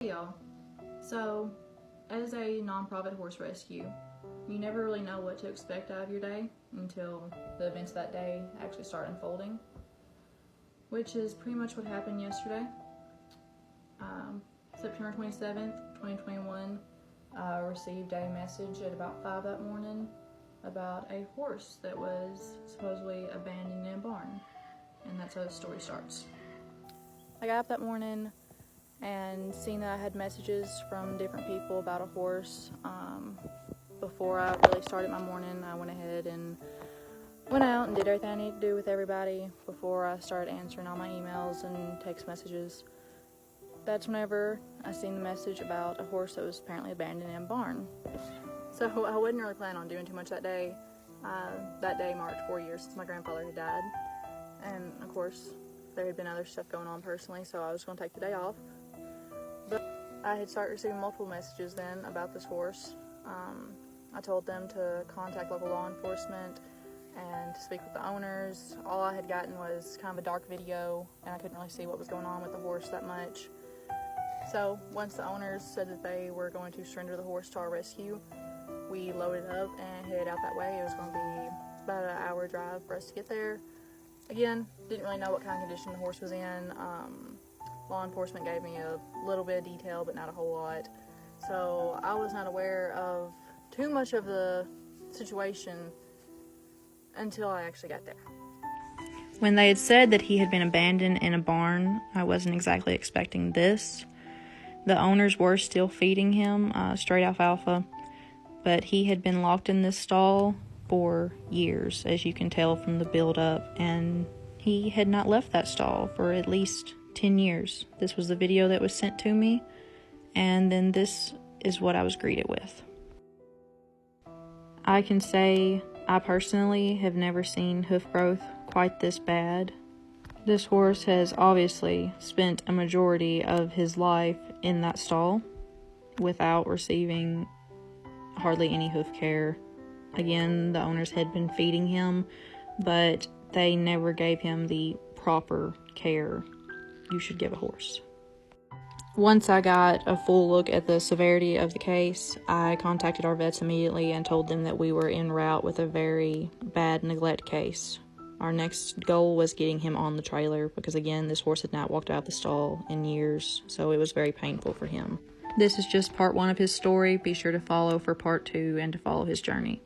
Hey y'all. So, as a nonprofit horse rescue, you never really know what to expect out of your day until the events of that day actually start unfolding, which is pretty much what happened yesterday. September 27th, 2021, I received a message at about 5 that morning about a horse that was supposedly abandoned in a barn, and that's how the story starts. I got up that morning and seeing that I had messages from different people about a horse. Before I really started my morning, I went ahead and went out and did everything I needed to do with everybody before I started answering all my emails and text messages. That's whenever I seen the message about a horse that was apparently abandoned in a barn. So I wasn't really planning on doing too much that day. That day marked 4 years since my grandfather had died. And of course, there had been other stuff going on personally, so I was going to take the day off. But I had started receiving multiple messages then about this horse. I told them to contact local law enforcement and to speak with the owners. All I had gotten was kind of a dark video, and I couldn't really see what was going on with the horse that much. So once the owners said that they were going to surrender the horse to our rescue, we loaded up and headed out that way. It was going to be about an hour drive for us to get there. Again, didn't really know what kind of condition the horse was in. Law enforcement gave me a little bit of detail, but not a whole lot. So I was not aware of too much of the situation until I actually got there. When they had said that he had been abandoned in a barn, I wasn't exactly expecting this. The owners were still feeding him straight alfalfa, but he had been locked in this stall for years, as you can tell from the build-up, and he had not left that stall for at least 10 years. This was the video that was sent to me, and then this is what I was greeted with. I can say I personally have never seen hoof growth quite this bad. This horse has obviously spent a majority of his life in that stall without receiving hardly any hoof care. Again, the owners had been feeding him, but they never gave him the proper care you should give a horse. Once I got a full look at the severity of the case, I contacted our vets immediately and told them that we were en route with a very bad neglect case. Our next goal was getting him on the trailer because, again, this horse had not walked out of the stall in years, so it was very painful for him. This is just part 1 of his story. Be sure to follow for part 2 and to follow his journey.